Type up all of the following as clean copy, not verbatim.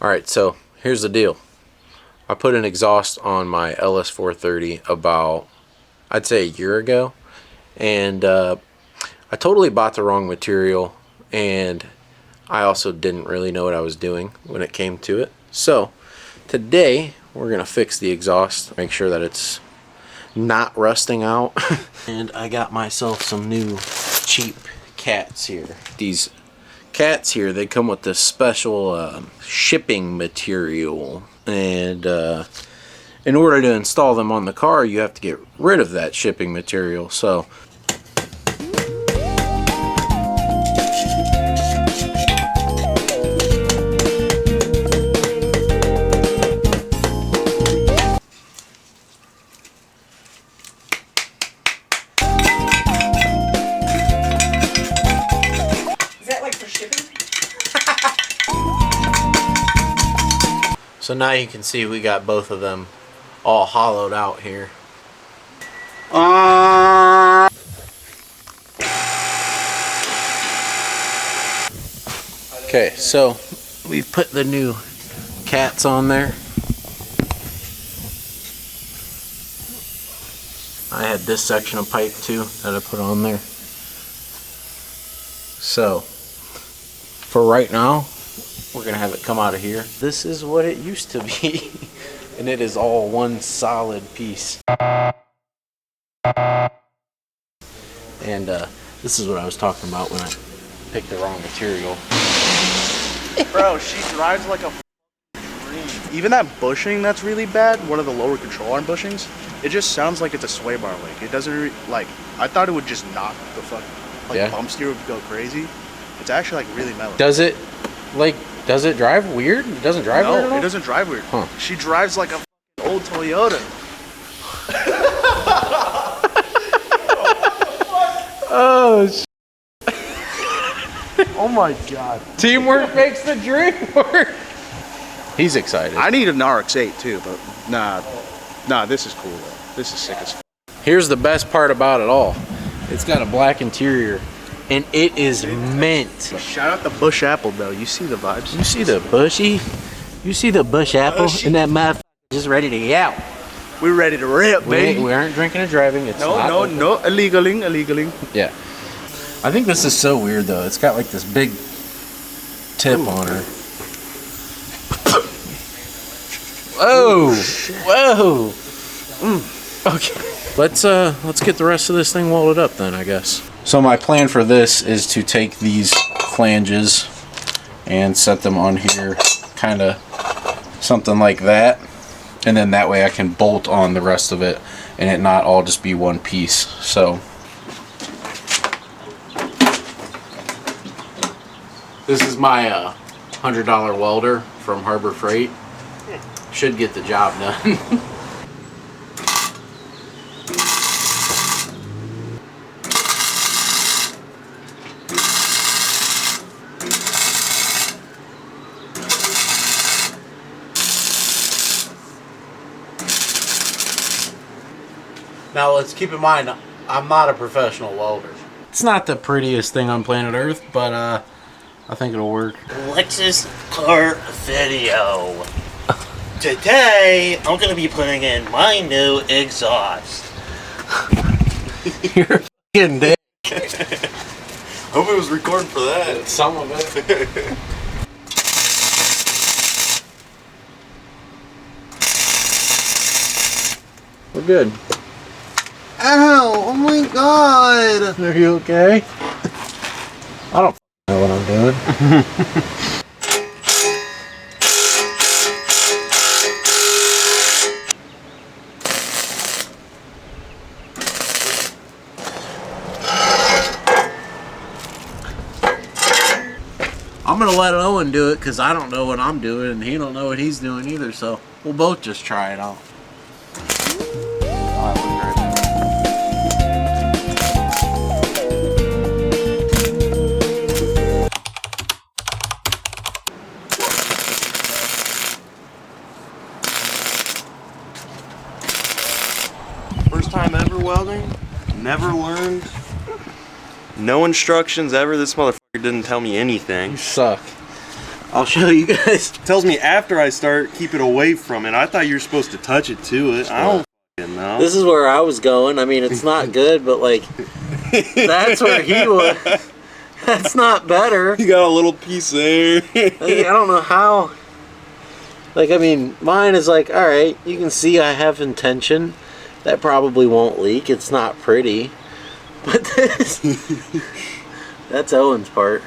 Alright, so here's the deal. I put an exhaust on my LS430 about, I'd say, a year ago. And I totally bought the wrong material. And I also didn't really know what I was doing when it came to it. So today we're going to fix the exhaust. Make sure that it's not rusting out. And I got myself some new cheap cats here. These cats here, they come with this special shipping material, and in order to install them on the car you have to get rid of that shipping material. So So now you can see we got both of them all hollowed out here. Okay, so we've put the new cats on there. I had this section of pipe too that I put on there. So for right now, we're gonna have it come out of here. This is what it used to be, and it is all one solid piece. And this is what I was talking about when I picked the wrong material. Bro, she drives like a dream. Even that bushing that's really bad, one of the lower control arm bushings, it just sounds like it's a sway bar link. It doesn't like, I thought it would just knock the fuck, like yeah. Bump steer would go crazy. It's actually like really mellow. Does it drive weird? It doesn't drive weird at all? No, it doesn't drive weird. Huh. She drives like a old Toyota. Oh, shit. Oh my god. Teamwork makes the dream work. He's excited. I need an RX-8 too, but nah, this is cool though. This is sick as f. Here's the best part about it all. It's got a black interior, and it is mint. Shout out the bush apple though. You see the vibes? You see the bushy? You see the bush apple? And that motherfucker just ready to get out. We're ready to rip, baby. We aren't drinking or driving. It's no, illegaling. Yeah. I think this is so weird though. It's got like this big tip on her. Whoa! Whoa! Okay. Let's get the rest of this thing welded up then, I guess. So my plan for this is to take these flanges and set them on here, kind of something like that, and then that way I can bolt on the rest of it and it not all just be one piece. So this is my $100 welder from Harbor Freight. Should get the job done. Now let's keep in mind, I'm not a professional welder. It's not the prettiest thing on planet Earth, but I think it'll work. Lexus car video. Today, I'm going to be putting in my new exhaust. You're a fucking dick. Hope it was recording for that. Some of it. We're good. Ow! Oh my god! Are you okay? I don't know what I'm doing. I'm gonna let Owen do it because I don't know what I'm doing and he don't know what he's doing either, so we'll both just try it out. First time ever welding, never learned, no instructions ever. This motherfucker didn't tell me anything. You suck. I'll show you guys. It tells me after I start, keep it away from it. I thought you were supposed to touch it to it. I don't fucking know. This is where I was going. I mean, it's not good, but like, that's where he was. That's not better. You got a little piece there. I don't know how. Like, I mean, mine is like, all right, you can see I have intention. That probably won't leak. It's not pretty. But this, that's Owen's part.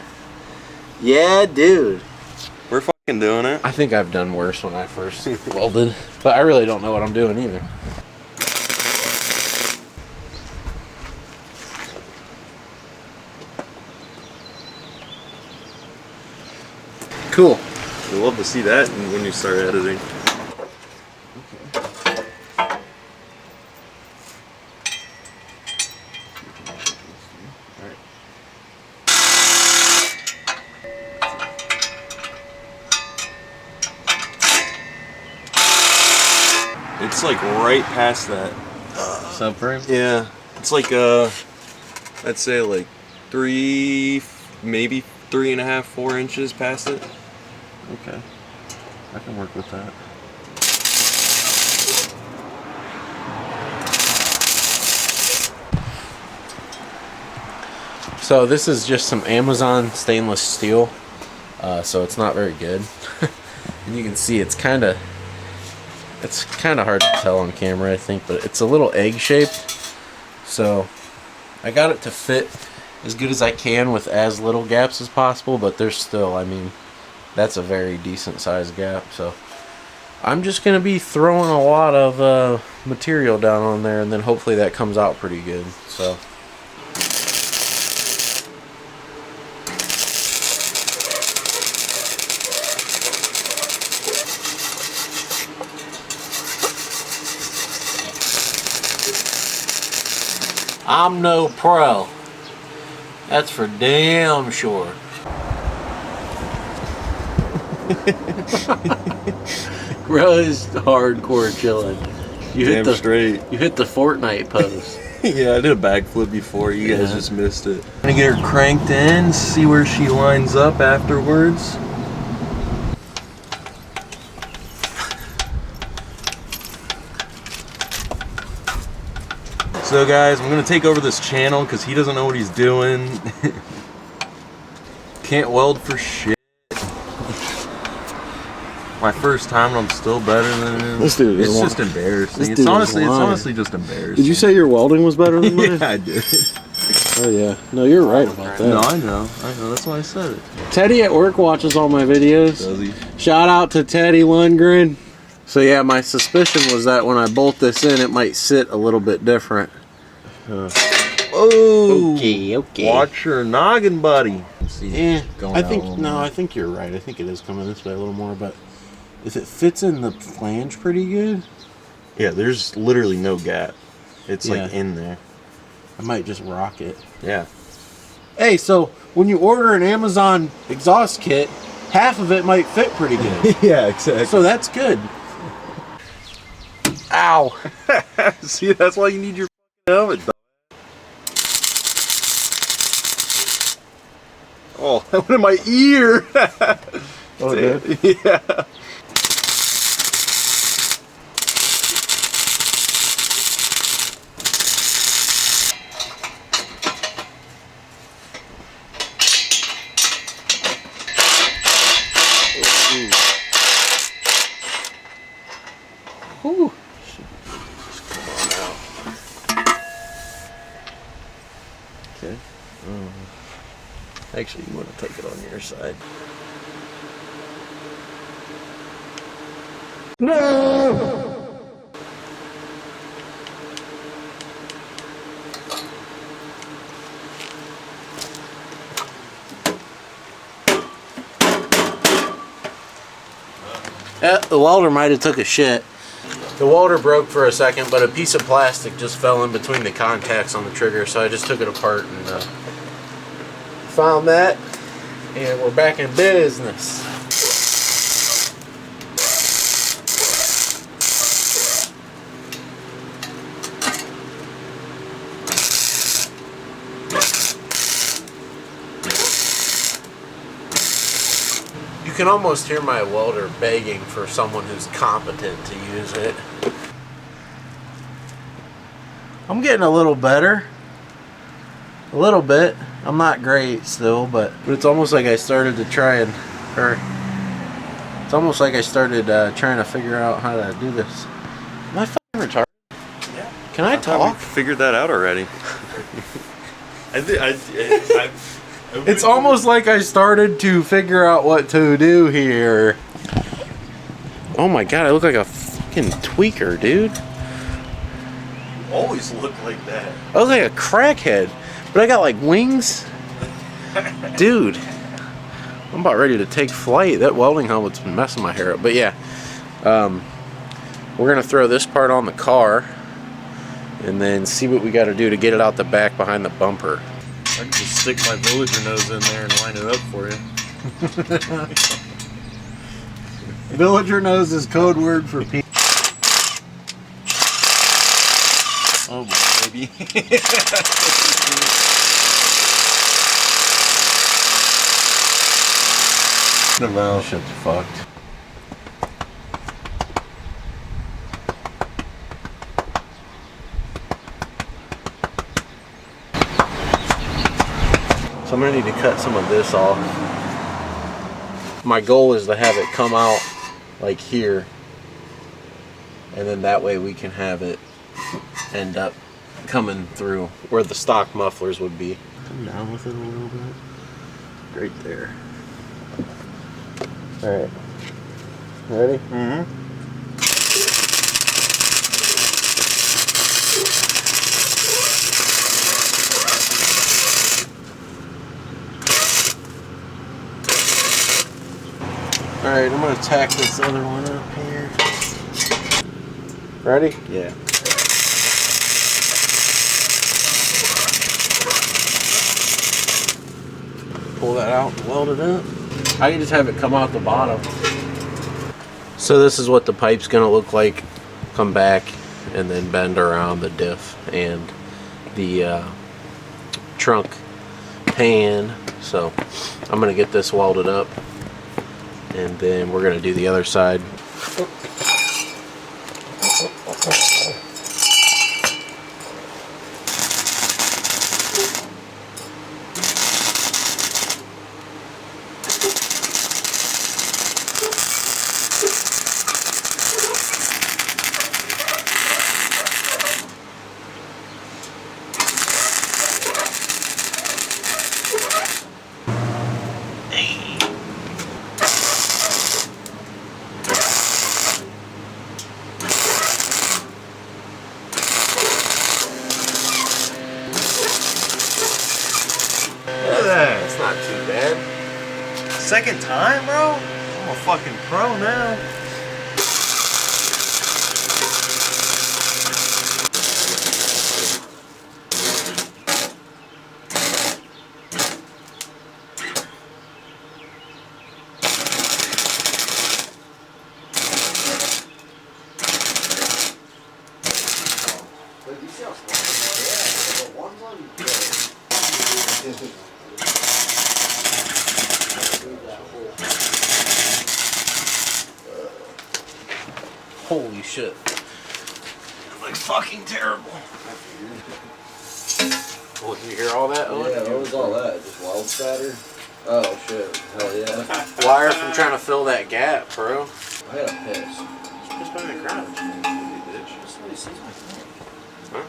Yeah, dude. We're fucking doing it. I think I've done worse when I first welded, but I really don't know what I'm doing either. Cool. We'd love to see that when you start editing. It's like right past that Subframe? Yeah, it's like I'd say like 3, maybe 3.5, 4 inches past it. Okay. I can work with that. So this is just some Amazon stainless steel. So it's not very good. And you can see it's kind of hard to tell on camera, I think, but it's a little egg shaped. So I got it to fit as good as I can with as little gaps as possible, but there's still, I mean, that's a very decent sized gap. So I'm just gonna be throwing a lot of material down on there, and then hopefully that comes out pretty good. So I'm no pro. That's for damn sure. Bro is hardcore chilling. You hit the straight. You hit the Fortnite pose. Yeah, I did a backflip before. You guys just missed it. I'm gonna get her cranked in, see where she lines up afterwards. So guys, I'm gonna take over this channel because he doesn't know what he's doing. Can't weld for shit. My first time and I'm still better than him. This dude is It's lying. just embarrassing. This It's dude is honestly lying. just embarrassing. Did you say your welding was better than mine? Yeah, I did. Oh yeah. No, you're right about that. No, I know. That's why I said it. Teddy at work watches all my videos. Does he? Shout out to Teddy Lundgren. So yeah, my suspicion was that when I bolt this in, it might sit a little bit different. Oh. Okay. Watch your noggin, buddy. Yeah, I think you're right. I think it is coming this way a little more, but if it fits in the flange pretty good, Yeah, there's literally no gap. It's Yeah. like in there. I might just rock it. Yeah. Hey, so when you order an Amazon exhaust kit, half of it might fit pretty good. Yeah, exactly. So that's good. Ow. See, that's why you need your helmet. Oh, that went in my ear. Oh, dude. Yeah. Whew. Okay. Actually, you want to take it on your side. The welder might have took a shit. The welder broke for a second, but a piece of plastic just fell in between the contacts on the trigger, so I just took it apart and found that, and we're back in business. You can almost hear my welder begging for someone who's competent to use it. I'm getting a little better. A little bit. I'm not great still, but it's almost like I started to try and, it's almost like I started trying to figure out how to do this. Am I fucking retarded? Yeah. Can I talk? Figured that out already. It's almost like I started to figure out what to do here. Oh my god, I look like a fucking tweaker, dude. Always look like that. I look like a crackhead, but I got like wings. Dude, I'm about ready to take flight. That welding helmet's been messing my hair up. But yeah, we're gonna throw this part on the car and then see what we got to do to get it out the back behind the bumper. I can just stick my villager nose in there and line it up for you. Villager nose is code word for pee. Oh boy, baby. The mouth shit's fucked. So I'm gonna need to cut some of this off. My goal is to have it come out like here, and then that way we can have it end up coming through where the stock mufflers would be. Come down with it a little bit. Right there. Alright. Ready? Mm-hmm. Alright, I'm gonna tack this other one up here. Ready? Yeah. Pull that out and weld it up. I can just have it come out the bottom. So this is what the pipe's gonna look like. Come back and then bend around the diff and the trunk pan. So I'm gonna get this welded up and then we're gonna do the other side. That's not too bad. Second time, bro? I'm a fucking pro now. Holy shit. Like fucking terrible. Oh, did you hear all that? Owen? Yeah, what was all that? Just wild spatter? Oh shit, hell yeah. Wire from trying to fill that gap, bro. I had a piss. Just by the crowd.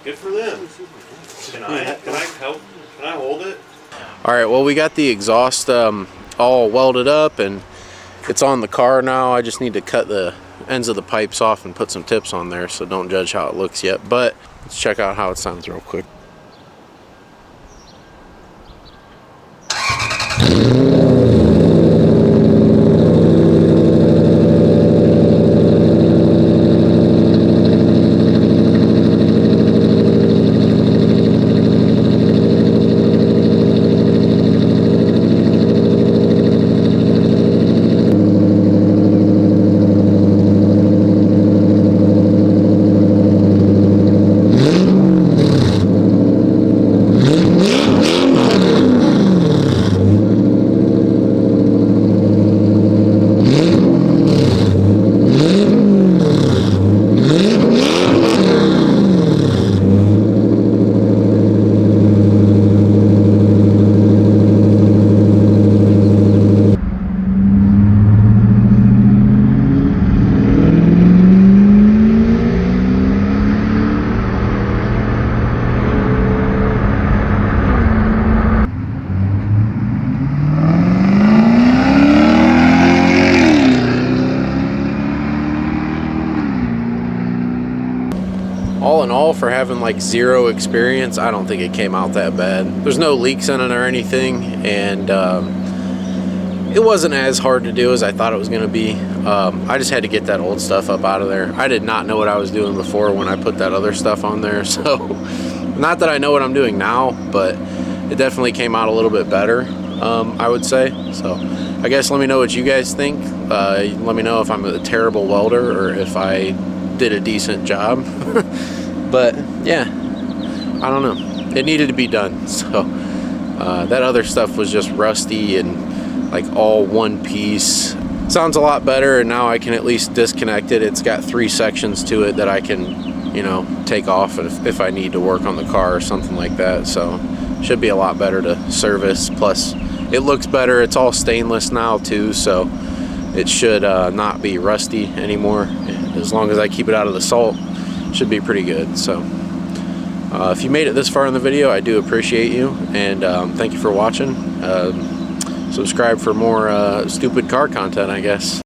Good for them. Can I help? Can I hold it? Alright, well we got the exhaust all welded up and it's on the car now. I just need to cut the ends of the pipes off and put some tips on there, so don't judge how it looks yet. But let's check out how it sounds real quick. all, for having like zero experience, I don't think it came out that bad. There's no leaks in it or anything, and it wasn't as hard to do as I thought it was going to be. I just had to get that old stuff up out of there. I did not know what I was doing before when I put that other stuff on there, so not that I know what I'm doing now, but it definitely came out a little bit better, I would say. So I guess let me know what you guys think. Let me know if I'm a terrible welder or if I did a decent job. But yeah, I don't know, it needed to be done. So that other stuff was just rusty and like all one piece. Sounds a lot better, and now I can at least disconnect it. It's got 3 sections to it that I can, you know, take off if I need to work on the car or something like that. So should be a lot better to service. Plus it looks better. It's all stainless now too, so it should not be rusty anymore. As long as I keep it out of the salt, it should be pretty good. So if you made it this far in the video, I do appreciate you, and thank you for watching. Subscribe for more stupid car content, I guess.